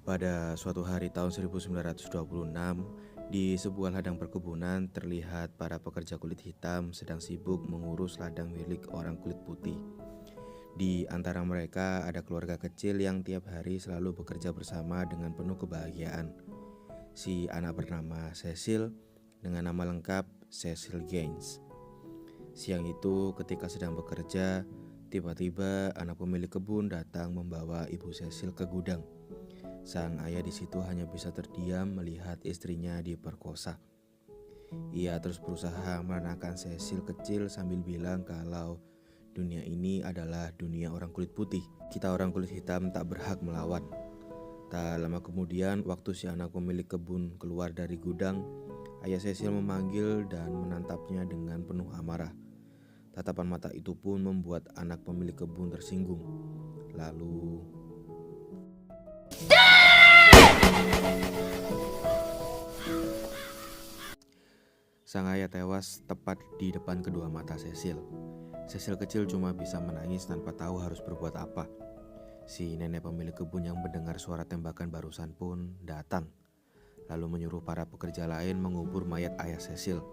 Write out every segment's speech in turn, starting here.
Pada suatu hari tahun 1926, di sebuah ladang perkebunan terlihat para pekerja kulit hitam sedang sibuk mengurus ladang milik orang kulit putih. Di antara mereka ada keluarga kecil yang tiap hari selalu bekerja bersama dengan penuh kebahagiaan. Si anak bernama Cecil dengan nama lengkap Cecil Gaines. Siang itu ketika sedang bekerja, tiba-tiba anak pemilik kebun datang membawa ibu Cecil ke gudang. Sang ayah di situ hanya bisa terdiam melihat istrinya diperkosa. Ia terus berusaha menenangkan Cecil kecil sambil bilang kalau dunia ini adalah dunia orang kulit putih. Kita orang kulit hitam tak berhak melawan. Tak lama kemudian, waktu si anak pemilik kebun keluar dari gudang, ayah Cecil memanggil dan menatapnya dengan penuh amarah. Tatapan mata itu pun membuat anak pemilik kebun tersinggung. Lalu sang ayah tewas tepat di depan kedua mata Cecil. Cecil kecil cuma bisa menangis tanpa tahu harus berbuat apa. Si nenek pemilik kebun yang mendengar suara tembakan barusan pun datang, lalu menyuruh para pekerja lain mengubur mayat ayah Cecil.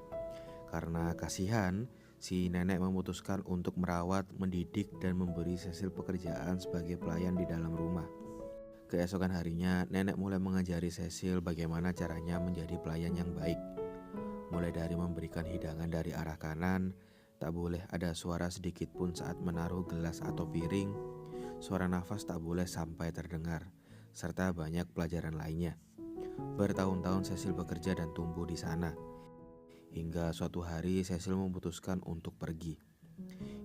Karena kasihan, si nenek memutuskan untuk merawat, mendidik, dan memberi Cecil pekerjaan sebagai pelayan di dalam rumah. Keesokan harinya, nenek mulai mengajari Cecil bagaimana caranya menjadi pelayan yang baik. Mulai dari memberikan hidangan dari arah kanan, tak boleh ada suara sedikit pun saat menaruh gelas atau piring, suara nafas tak boleh sampai terdengar, serta banyak pelajaran lainnya. Bertahun-tahun Cecil bekerja dan tumbuh di sana. Hingga suatu hari Cecil memutuskan untuk pergi.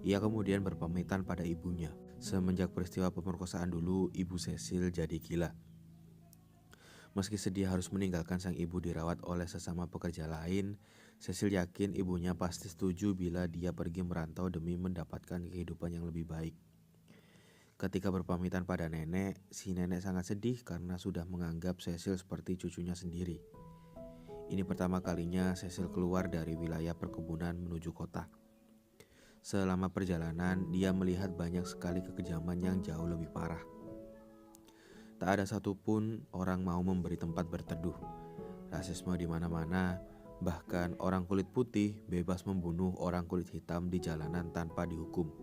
Ia kemudian berpamitan pada ibunya. Semenjak peristiwa pemerkosaan dulu, ibu Cecil jadi gila. Meski sedih harus meninggalkan sang ibu dirawat oleh sesama pekerja lain, Cecil yakin ibunya pasti setuju bila dia pergi merantau demi mendapatkan kehidupan yang lebih baik. Ketika berpamitan pada nenek, si nenek sangat sedih karena sudah menganggap Cecil seperti cucunya sendiri. Ini pertama kalinya Cecil keluar dari wilayah perkebunan menuju kota. Selama perjalanan, dia melihat banyak sekali kekejaman yang jauh lebih parah. Tak ada satupun orang mau memberi tempat berteduh. Rasisme di mana-mana, bahkan orang kulit putih bebas membunuh orang kulit hitam di jalanan tanpa dihukum.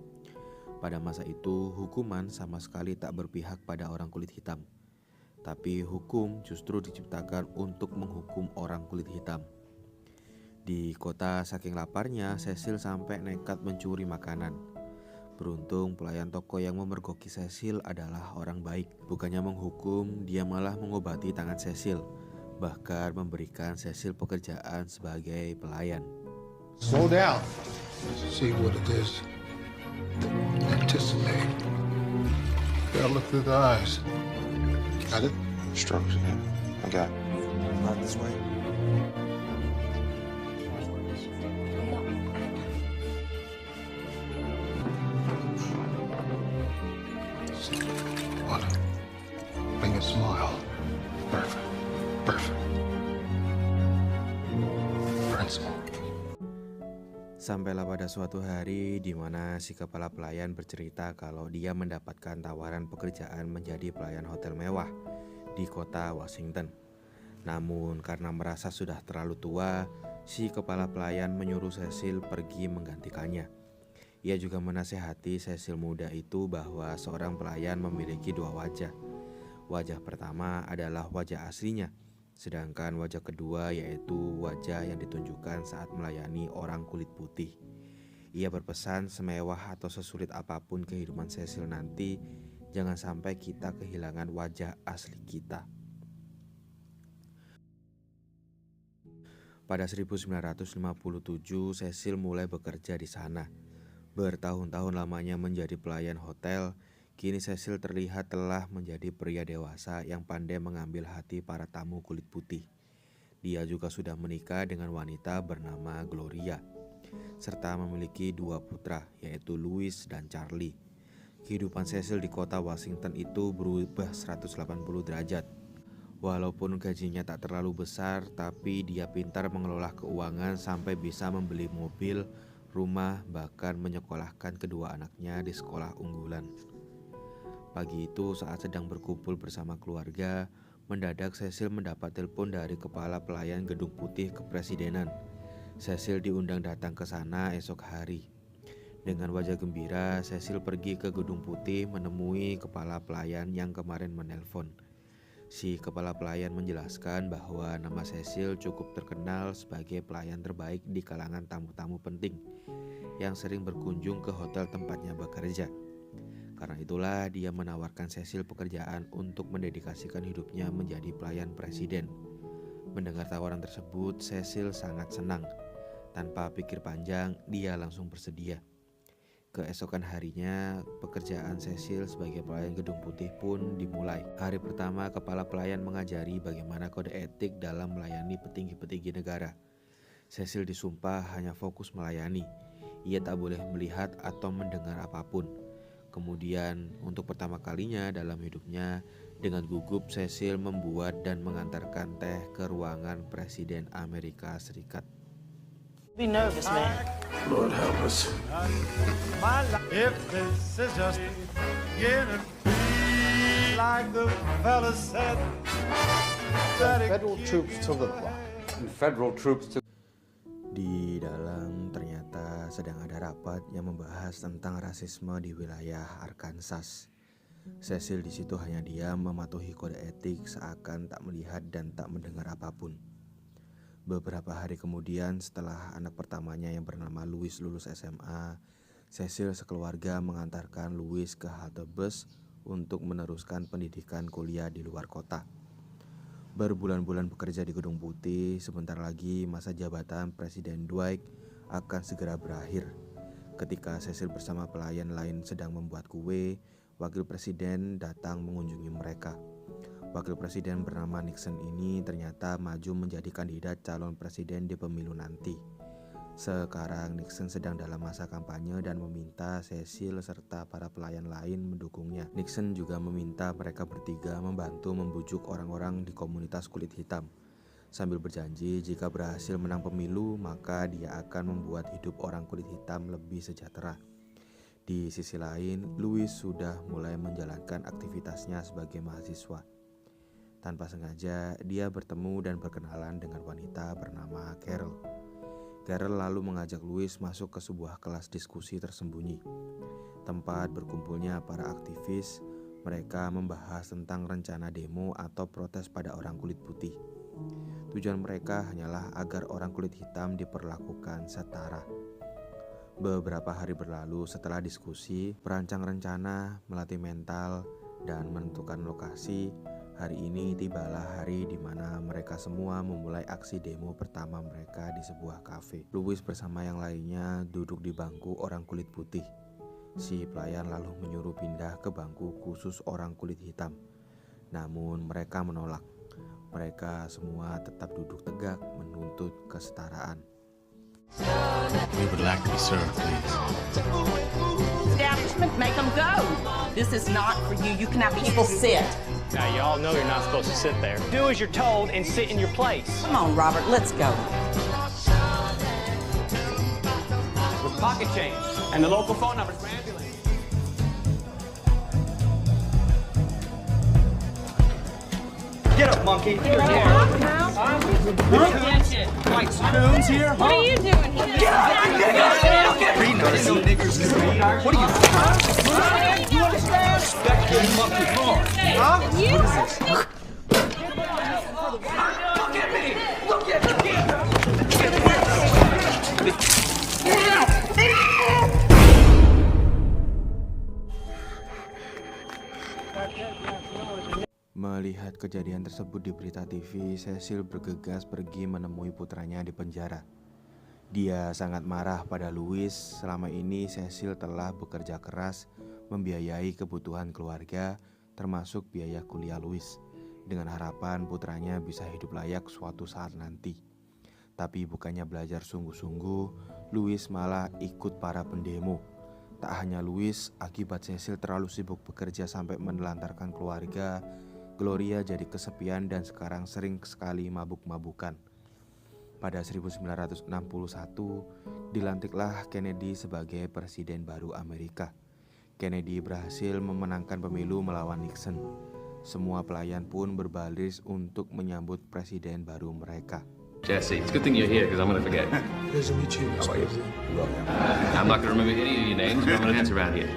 Pada masa itu, hukuman sama sekali tak berpihak pada orang kulit hitam. Tapi hukum justru diciptakan untuk menghukum orang kulit hitam. Di kota saking laparnya, Cecil sampai nekat mencuri makanan. Beruntung pelayan toko yang memergoki Cecil adalah orang baik. Bukannya menghukum, dia malah mengobati tangan Cecil, bahkan memberikan Cecil pekerjaan sebagai pelayan. Slow down. See what it is. Anticipate. Gotta look through the eyes. Got it? Strokes, yeah. I got it. Not this way. What? Make it smile. Perfect. Perfect. Principal. Sampailah pada suatu hari di mana si kepala pelayan bercerita kalau dia mendapatkan tawaran pekerjaan menjadi pelayan hotel mewah di kota Washington. Namun karena merasa sudah terlalu tua, si kepala pelayan menyuruh Cecil pergi menggantikannya. Ia juga menasihati Cecil muda itu bahwa seorang pelayan memiliki dua wajah. Wajah pertama adalah wajah aslinya, sedangkan wajah kedua yaitu wajah yang ditunjukkan saat melayani orang kulit putih. Ia berpesan semewah atau sesulit apapun kehidupan Cecil nanti, jangan sampai kita kehilangan wajah asli kita. Pada 1957, Cecil mulai bekerja di sana. Bertahun-tahun lamanya menjadi pelayan hotel, kini Cecil terlihat telah menjadi pria dewasa yang pandai mengambil hati para tamu kulit putih. Dia juga sudah menikah dengan wanita bernama Gloria, serta memiliki dua putra, yaitu Louis dan Charlie. Kehidupan Cecil di kota Washington itu berubah 180 derajat. Walaupun gajinya tak terlalu besar, tapi dia pintar mengelola keuangan sampai bisa membeli mobil, rumah, bahkan menyekolahkan kedua anaknya di sekolah unggulan. Pagi itu saat sedang berkumpul bersama keluarga, Mendadak Cecil mendapat telepon dari kepala pelayan Gedung Putih Kepresidenan. Cecil diundang datang ke sana esok hari. Dengan wajah gembira, Cecil pergi ke Gedung Putih menemui kepala pelayan yang kemarin menelpon. Si kepala pelayan menjelaskan bahwa nama Cecil cukup terkenal sebagai pelayan terbaik di kalangan tamu-tamu penting yang sering berkunjung ke hotel tempatnya bekerja. Karena itulah dia menawarkan Cecil pekerjaan untuk mendedikasikan hidupnya menjadi pelayan presiden. Mendengar tawaran tersebut, Cecil sangat senang. Tanpa pikir panjang, dia langsung bersedia. Keesokan harinya, pekerjaan Cecil sebagai pelayan Gedung Putih pun dimulai. Hari pertama, kepala pelayan mengajari bagaimana kode etik dalam melayani petinggi-petinggi negara. Cecil disumpah hanya fokus melayani. Ia tak boleh melihat atau mendengar apapun. Kemudian, untuk pertama kalinya dalam hidupnya, dengan gugup Cecil membuat dan mengantarkan teh ke ruangan Presiden Amerika Serikat. Be nervous, man. Lord help us. If this is just beginning, like the fella said, that it Federal troops to Little Rock. Federal troops to Di dalam ternyata sedang ada rapat yang membahas tentang rasisme di wilayah Arkansas. Cecil di situ hanya diam mematuhi kode etik seakan tak melihat dan tak mendengar apapun. Beberapa hari kemudian setelah anak pertamanya yang bernama Louis lulus SMA, Cecil sekeluarga mengantarkan Louis ke halte bus untuk meneruskan pendidikan kuliah di luar kota. Berbulan-bulan bekerja di Gedung Putih, sebentar lagi masa jabatan Presiden Dwight akan segera berakhir. Ketika Cecil bersama pelayan lain sedang membuat kue, wakil presiden datang mengunjungi mereka. Wakil presiden bernama Nixon ini ternyata maju menjadi kandidat calon presiden di pemilu nanti. Sekarang Nixon sedang dalam masa kampanye dan meminta Cecil serta para pelayan lain mendukungnya. Nixon juga meminta mereka bertiga membantu membujuk orang-orang di komunitas kulit hitam. Sambil berjanji jika berhasil menang pemilu, maka dia akan membuat hidup orang kulit hitam lebih sejahtera. Di sisi lain, Louis sudah mulai menjalankan aktivitasnya sebagai mahasiswa. Tanpa sengaja, dia bertemu dan berkenalan dengan wanita bernama Carol. Carol lalu mengajak Louis masuk ke sebuah kelas diskusi tersembunyi. Tempat berkumpulnya para aktivis, mereka membahas tentang rencana demo atau protes pada orang kulit putih. Tujuan mereka hanyalah agar orang kulit hitam diperlakukan setara. Beberapa hari berlalu setelah diskusi, perancang rencana, melatih mental, dan menentukan lokasi. Hari ini tibalah hari di mana mereka semua memulai aksi demo pertama mereka di sebuah kafe. Louis bersama yang lainnya duduk di bangku orang kulit putih. Si pelayan lalu menyuruh pindah ke bangku khusus orang kulit hitam. Namun mereka menolak. Mereka semua tetap duduk tegak menuntut kesetaraan. We would like to be served, please. Establishment, make them go. This is not for you. You can have people sit. Now, you all know you're not supposed to sit there. Do as you're told and sit in your place. Come on, Robert, let's go. With pocket change and the local phone numbers for ambulance. Get up, monkey. You're here. White spoons here? What are you doing here? Get up, nigga! Reading this. What are you doing? You understand? Respect your monkey more. Huh? You? Look at me! Look at me! Melihat kejadian tersebut di berita TV, Cecil bergegas pergi menemui putranya di penjara. Dia sangat marah pada Louis. Selama ini Cecil telah bekerja keras membiayai kebutuhan keluarga, termasuk biaya kuliah Louis, dengan harapan putranya bisa hidup layak suatu saat nanti. Tapi bukannya belajar sungguh-sungguh, Louis malah ikut para pendemo. Tak hanya Louis, akibat Cecil terlalu sibuk bekerja sampai menelantarkan keluarga, Gloria jadi kesepian dan sekarang sering sekali mabuk-mabukan. Pada 1961, dilantiklah Kennedy sebagai presiden baru Amerika. Kennedy berhasil memenangkan pemilu melawan Nixon. Semua pelayan pun berbaris untuk menyambut presiden baru mereka. Jesse, it's a good thing you're here because I'm going to forget. Pleasure to meet you, Mr. President. I'm not going to remember any of your names, but I'm going to dance around here.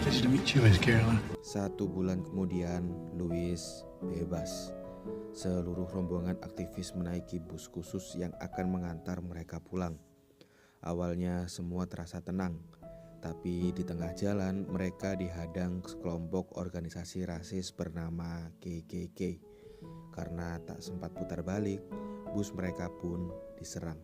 Pleasure to meet you, Miss Carolyn. 1 bulan kemudian, Louis bebas. Seluruh rombongan aktivis menaiki bus khusus yang akan mengantar mereka pulang. Awalnya semua terasa tenang, tapi di tengah jalan mereka dihadang sekelompok organisasi rasis bernama KKK. Karena tak sempat putar balik, bus mereka pun diserang.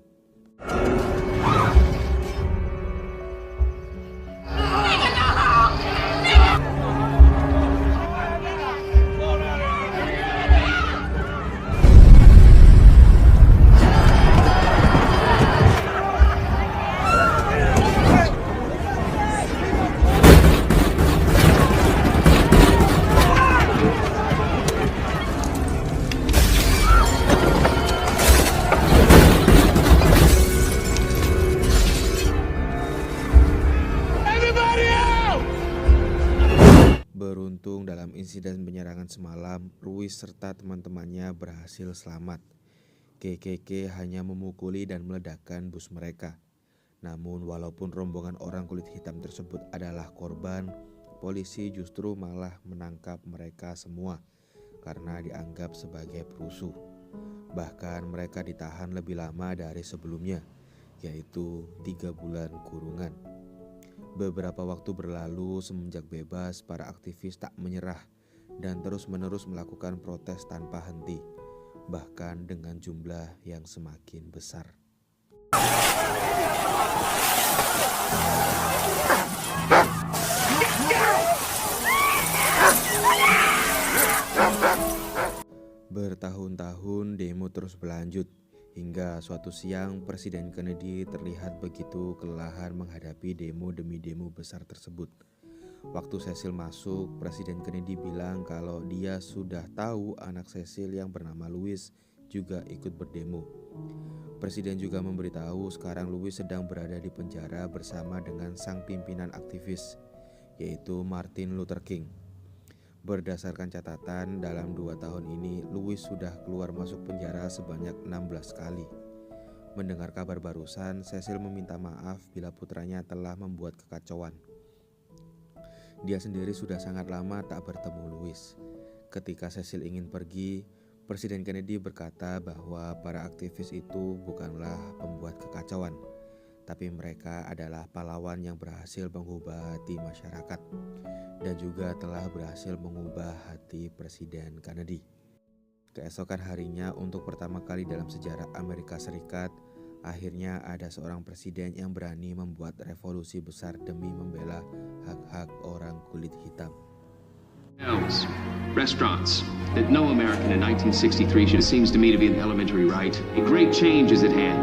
Beruntung dalam insiden penyerangan semalam, Louis serta teman-temannya berhasil selamat. KKK hanya memukuli dan meledakkan bus mereka. Namun walaupun rombongan orang kulit hitam tersebut adalah korban, polisi justru malah menangkap mereka semua karena dianggap sebagai perusuh. Bahkan mereka ditahan lebih lama dari sebelumnya, yaitu 3 bulan kurungan. Beberapa waktu berlalu semenjak bebas, para aktivis tak menyerah dan terus-menerus melakukan protes tanpa henti, bahkan dengan jumlah yang semakin besar. Bertahun-tahun demo terus berlanjut. Hingga suatu siang Presiden Kennedy terlihat begitu kelelahan menghadapi demo demi demo besar tersebut. Waktu Cecil masuk, Presiden Kennedy bilang kalau dia sudah tahu anak Cecil yang bernama Louis juga ikut berdemo. Presiden juga memberitahu sekarang Louis sedang berada di penjara bersama dengan sang pimpinan aktivis, yaitu Martin Luther King. Berdasarkan catatan, dalam 2 tahun ini, Louis sudah keluar masuk penjara sebanyak 16 kali. Mendengar kabar barusan, Cecil meminta maaf bila putranya telah membuat kekacauan. Dia sendiri sudah sangat lama tak bertemu Louis. Ketika Cecil ingin pergi, Presiden Kennedy berkata bahwa para aktivis itu bukanlah pembuat kekacauan, tapi mereka adalah pahlawan yang berhasil mengubah hati masyarakat dan juga telah berhasil mengubah hati Presiden Kennedy. Keesokan harinya, untuk pertama kali dalam sejarah Amerika Serikat, akhirnya ada seorang presiden yang berani membuat revolusi besar demi membela hak-hak orang kulit hitam. Hotels, restaurants that no American in 1963 should seems to me to be an elementary right. A great change is at hand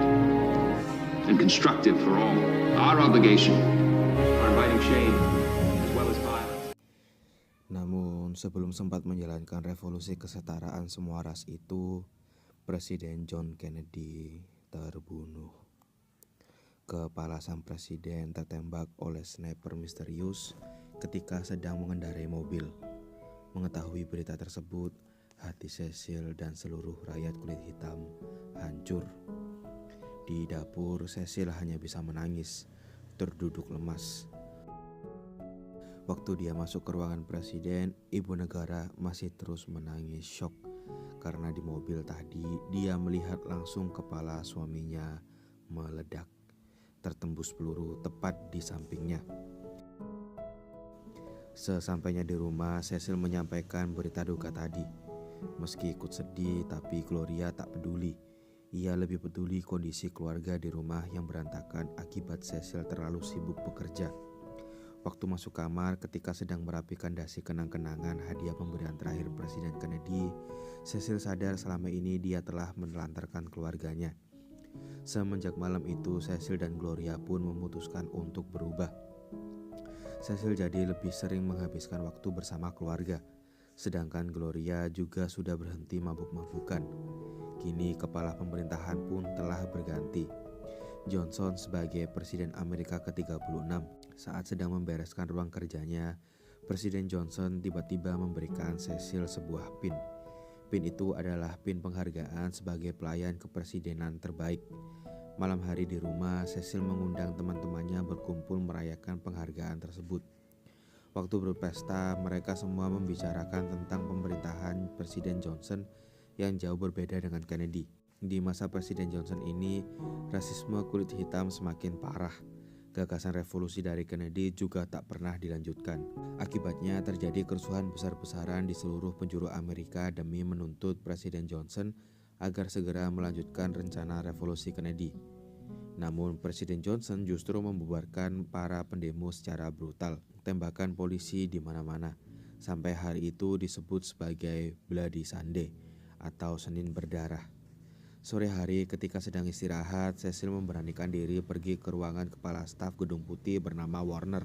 and constructive for all. Our obligation, our inviting shame as well as violence. Namun sebelum sempat menjalankan revolusi kesetaraan semua ras itu, Presiden John Kennedy terbunuh. Kepala sang presiden tertembak oleh sniper misterius ketika sedang mengendarai mobil. Mengetahui berita tersebut, hati Cecil dan seluruh rakyat kulit hitam hancur. Di dapur, Cecil hanya bisa menangis, terduduk lemas. Waktu dia masuk ke ruangan presiden, ibu negara masih terus menangis syok karena di mobil tadi dia melihat langsung kepala suaminya meledak, tertembus peluru tepat di sampingnya. Sesampainya di rumah, Cecil menyampaikan berita duka tadi. Meski ikut sedih, tapi Gloria tak peduli. Ia lebih peduli kondisi keluarga di rumah yang berantakan akibat Cecil terlalu sibuk bekerja. Waktu masuk kamar ketika sedang merapikan dasi kenang-kenangan hadiah pemberian terakhir Presiden Kennedy, Cecil sadar selama ini dia telah menelantarkan keluarganya. Semenjak malam itu, Cecil dan Gloria pun memutuskan untuk berubah. Cecil jadi lebih sering menghabiskan waktu bersama keluarga, sedangkan Gloria juga sudah berhenti mabuk-mabukan. Kini kepala pemerintahan pun telah berganti. Johnson sebagai Presiden Amerika ke-36 saat sedang membereskan ruang kerjanya, Presiden Johnson tiba-tiba memberikan Cecil sebuah pin. Pin itu adalah pin penghargaan sebagai pelayan kepresidenan terbaik. Malam hari di rumah, Cecil mengundang teman-temannya berkumpul merayakan penghargaan tersebut. Waktu berpesta, mereka semua membicarakan tentang pemerintahan Presiden Johnson yang jauh berbeda dengan Kennedy. Di masa Presiden Johnson ini, rasisme kulit hitam semakin parah. Gagasan revolusi dari Kennedy juga tak pernah dilanjutkan. Akibatnya terjadi kerusuhan besar-besaran di seluruh penjuru Amerika demi menuntut Presiden Johnson agar segera melanjutkan rencana revolusi Kennedy. Namun Presiden Johnson justru membubarkan para pendemo secara brutal, tembakan polisi di mana-mana. Sampai hari itu disebut sebagai Bloody Sunday atau Senin berdarah. Sore hari ketika sedang istirahat, Cecil memberanikan diri pergi ke ruangan kepala staf Gedung Putih bernama Warner.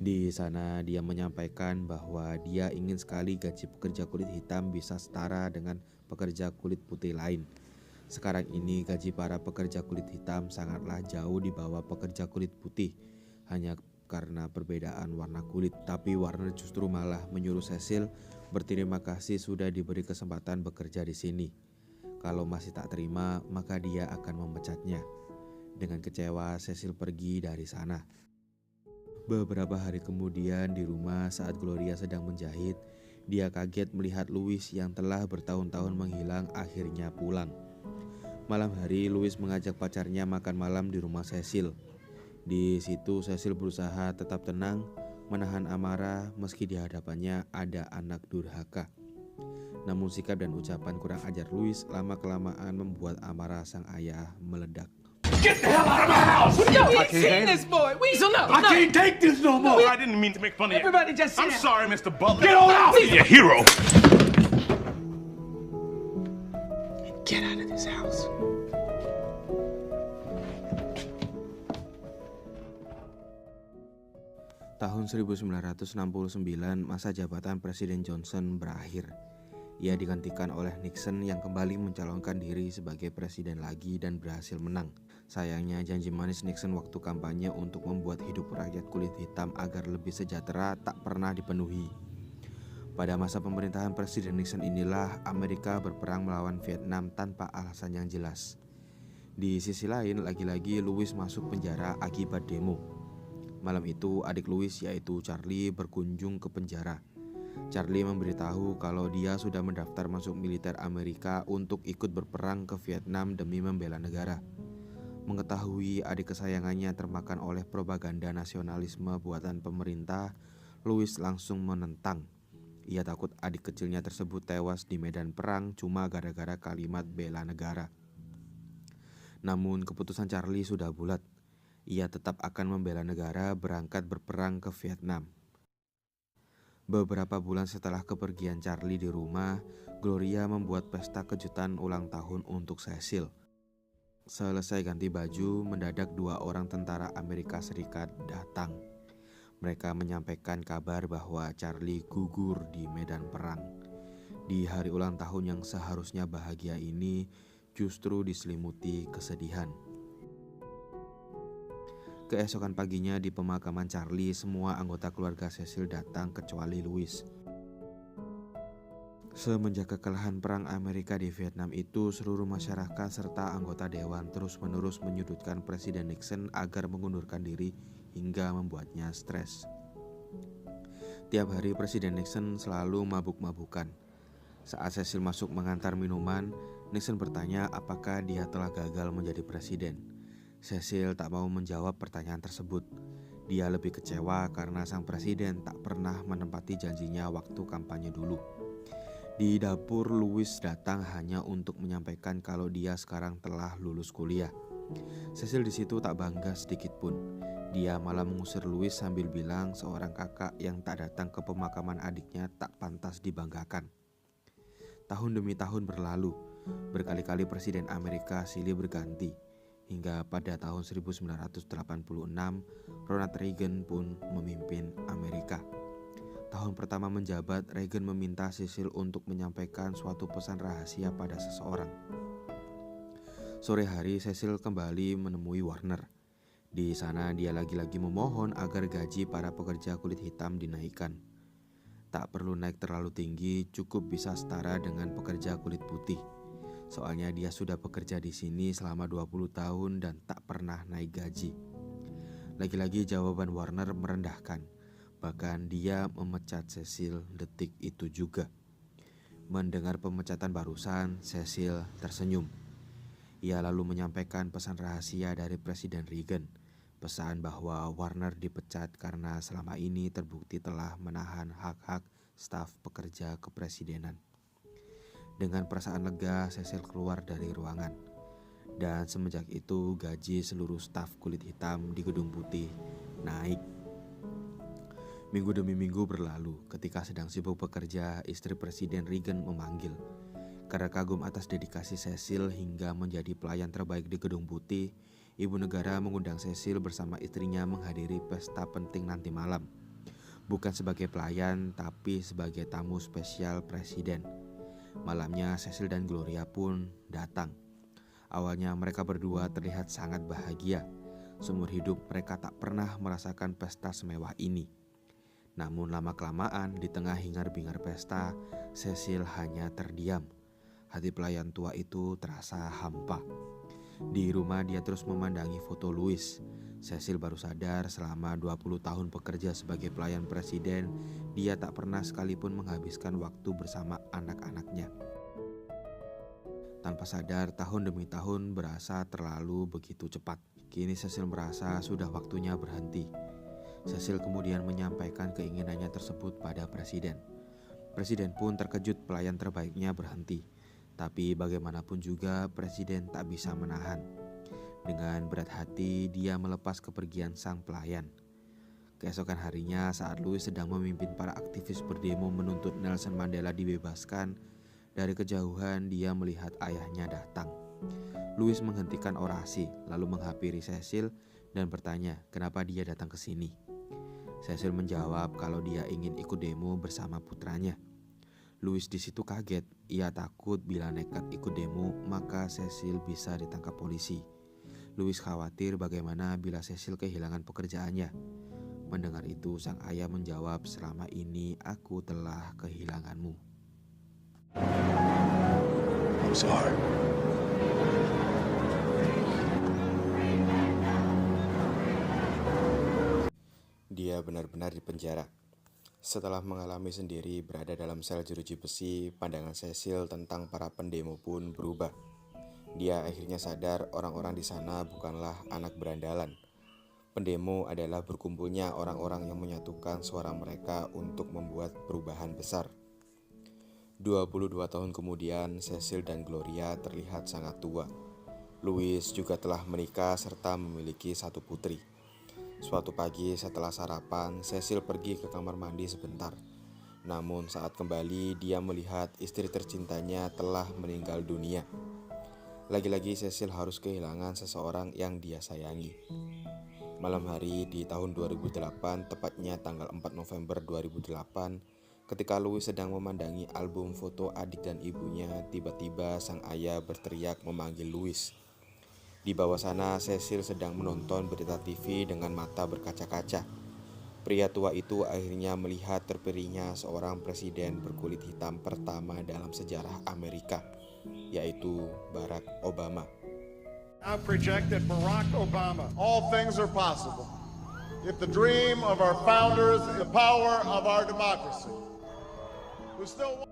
Di sana dia menyampaikan bahwa dia ingin sekali gaji pekerja kulit hitam bisa setara dengan pekerja kulit putih lain. Sekarang ini gaji para pekerja kulit hitam sangatlah jauh di bawah pekerja kulit putih hanya karena perbedaan warna kulit. Tapi Warner justru malah menyuruh Cecil berterima kasih sudah diberi kesempatan bekerja di sini. Kalau masih tak terima, maka dia akan memecatnya. Dengan kecewa, Cecil pergi dari sana. Beberapa hari kemudian di rumah saat Gloria sedang menjahit, dia kaget melihat Louis yang telah bertahun-tahun menghilang akhirnya pulang. Malam hari, Louis mengajak pacarnya makan malam di rumah Cecil. Di situ Cecil berusaha tetap tenang, menahan amarah meski di hadapannya ada anak durhaka. Namun sikap dan ucapan kurang ajar Louis lama-kelamaan membuat amarah sang ayah meledak. Get the hell out of my house! Yo, we ain't seen this boy. Weasel, no. I can't take this no more! I didn't mean to make fun of you. Everybody just sit I'm down. sorry, Mr. Butler. Get on out! You're a hero. Get out of this house. Tahun 1969, masa jabatan Presiden Johnson berakhir. Ia digantikan oleh Nixon yang kembali mencalonkan diri sebagai presiden lagi dan berhasil menang. Sayangnya janji manis Nixon waktu kampanye untuk membuat hidup rakyat kulit hitam agar lebih sejahtera tak pernah dipenuhi. Pada masa pemerintahan Presiden Nixon inilah Amerika berperang melawan Vietnam tanpa alasan yang jelas. Di sisi lain, lagi-lagi Louis masuk penjara akibat demo. Malam itu adik Louis yaitu Charlie berkunjung ke penjara. Charlie memberitahu kalau dia sudah mendaftar masuk militer Amerika untuk ikut berperang ke Vietnam demi membela negara. Mengetahui adik kesayangannya termakan oleh propaganda nasionalisme buatan pemerintah, Louis langsung menentang. Ia takut adik kecilnya tersebut tewas di medan perang cuma gara-gara kalimat bela negara. Namun keputusan Charlie sudah bulat. Ia tetap akan membela negara berangkat berperang ke Vietnam. Beberapa bulan setelah kepergian Charlie di rumah, Gloria membuat pesta kejutan ulang tahun untuk Cecil. Selesai ganti baju, mendadak 2 orang tentara Amerika Serikat datang. Mereka menyampaikan kabar bahwa Charlie gugur di medan perang. Di hari ulang tahun yang seharusnya bahagia ini, justru diselimuti kesedihan. Keesokan paginya di pemakaman Charlie, semua anggota keluarga Cecil datang kecuali Louis. Semenjak kekalahan perang Amerika di Vietnam itu, seluruh masyarakat serta anggota dewan terus-menerus menyudutkan Presiden Nixon agar mengundurkan diri hingga membuatnya stres. Tiap hari Presiden Nixon selalu mabuk-mabukan. Saat Cecil masuk mengantar minuman, Nixon bertanya apakah dia telah gagal menjadi presiden. Cecil tak mau menjawab pertanyaan tersebut. Dia lebih kecewa karena sang presiden tak pernah menepati janjinya waktu kampanye dulu. Di dapur, Louis datang hanya untuk menyampaikan kalau dia sekarang telah lulus kuliah. Cecil di situ tak bangga sedikit pun. Dia malah mengusir Louis sambil bilang seorang kakak yang tak datang ke pemakaman adiknya tak pantas dibanggakan. Tahun demi tahun berlalu, berkali-kali presiden Amerika silih berganti. Hingga pada tahun 1986, Ronald Reagan pun memimpin Amerika. Tahun pertama menjabat, Reagan meminta Cecil untuk menyampaikan suatu pesan rahasia pada seseorang. Sore hari, Cecil kembali menemui Warner. Di sana dia lagi-lagi memohon agar gaji para pekerja kulit hitam dinaikkan. Tak perlu naik terlalu tinggi, cukup bisa setara dengan pekerja kulit putih. Soalnya dia sudah bekerja di sini selama 20 tahun dan tak pernah naik gaji. Lagi-lagi jawaban Warner merendahkan. Bahkan dia memecat Cecil detik itu juga. Mendengar pemecatan barusan, Cecil tersenyum. Ia lalu menyampaikan pesan rahasia dari Presiden Reagan. Pesan bahwa Warner dipecat karena selama ini terbukti telah menahan hak-hak staf pekerja kepresidenan. Dengan perasaan lega, Cecil keluar dari ruangan. Dan semenjak itu gaji seluruh staf kulit hitam di Gedung Putih naik. Minggu demi minggu berlalu. Ketika sedang sibuk bekerja, istri Presiden Reagan memanggil. Karena kagum atas dedikasi Cecil hingga menjadi pelayan terbaik di Gedung Putih, Ibu negara mengundang Cecil bersama istrinya menghadiri pesta penting nanti malam. Bukan sebagai pelayan, tapi sebagai tamu spesial Presiden. Malamnya Cecil dan Gloria pun datang. Awalnya mereka berdua terlihat sangat bahagia. Seumur hidup mereka tak pernah merasakan pesta semewah ini. Namun lama-kelamaan di tengah hingar-bingar pesta, Cecil hanya terdiam. Hati pelayan tua itu terasa hampa. Di rumah dia terus memandangi foto Louis. Cecil baru sadar selama 20 tahun bekerja sebagai pelayan presiden, dia tak pernah sekalipun menghabiskan waktu bersama anak-anaknya. Tanpa sadar, tahun demi tahun berasa terlalu begitu cepat. Kini Cecil merasa sudah waktunya berhenti. Cecil kemudian menyampaikan keinginannya tersebut pada presiden. Presiden pun terkejut pelayan terbaiknya berhenti. Tapi bagaimanapun juga presiden tak bisa menahan. Dengan berat hati dia melepas kepergian sang pelayan. Keesokan harinya saat Louis sedang memimpin para aktivis berdemo menuntut Nelson Mandela dibebaskan, dari kejauhan dia melihat ayahnya datang. Louis menghentikan orasi lalu menghampiri Cecil dan bertanya kenapa dia datang ke sini. Cecil menjawab kalau dia ingin ikut demo bersama putranya. Louis di situ kaget. Ia takut bila nekat ikut demo maka Cecil bisa ditangkap polisi. Louis khawatir bagaimana bila Cecil kehilangan pekerjaannya. Mendengar itu sang ayah menjawab, selama ini aku telah kehilanganmu. I'm sorry. Dia benar-benar dipenjara. Setelah mengalami sendiri berada dalam sel jeruji besi, pandangan Cecil tentang para pendemo pun berubah. Dia akhirnya sadar orang-orang di sana bukanlah anak berandalan. Pendemo adalah berkumpulnya orang-orang yang menyatukan suara mereka untuk membuat perubahan besar. 22 tahun kemudian, Cecil dan Gloria terlihat sangat tua. Louis juga telah menikah serta memiliki satu putri. Suatu pagi setelah sarapan, Cecil pergi ke kamar mandi sebentar. Namun saat kembali, dia melihat istri tercintanya telah meninggal dunia. Lagi-lagi Cecil harus kehilangan seseorang yang dia sayangi. Malam hari di tahun 2008, tepatnya tanggal 4 November 2008, ketika Louis sedang memandangi album foto adik dan ibunya, tiba-tiba sang ayah berteriak memanggil Louis. Di bawah sana, Cecil sedang menonton berita TV dengan mata berkaca-kaca. Pria tua itu akhirnya melihat terpilihnya seorang presiden berkulit hitam pertama dalam sejarah Amerika, yaitu Barack Obama. I project that Barack Obama, all things are possible if the dream of our founders, the power of our democracy, who still.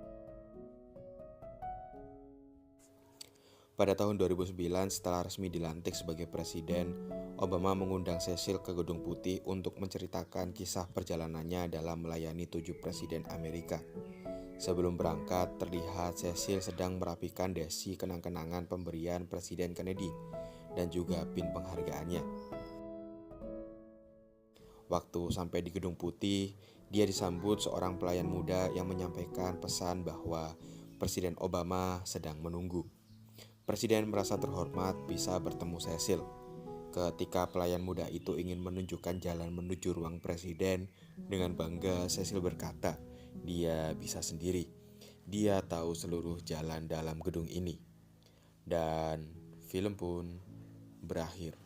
Pada tahun 2009, setelah resmi dilantik sebagai presiden, Obama mengundang Cecil ke Gedung Putih untuk menceritakan kisah perjalanannya dalam melayani 7 presiden Amerika. Sebelum berangkat, terlihat Cecil sedang merapikan dasi kenang-kenangan pemberian Presiden Kennedy dan juga pin penghargaannya. Waktu sampai di Gedung Putih, dia disambut seorang pelayan muda yang menyampaikan pesan bahwa Presiden Obama sedang menunggu. Presiden merasa terhormat bisa bertemu Cecil. Ketika pelayan muda itu ingin menunjukkan jalan menuju ruang presiden, dengan bangga Cecil berkata, dia bisa sendiri. Dia tahu seluruh jalan dalam gedung ini. Dan film pun berakhir.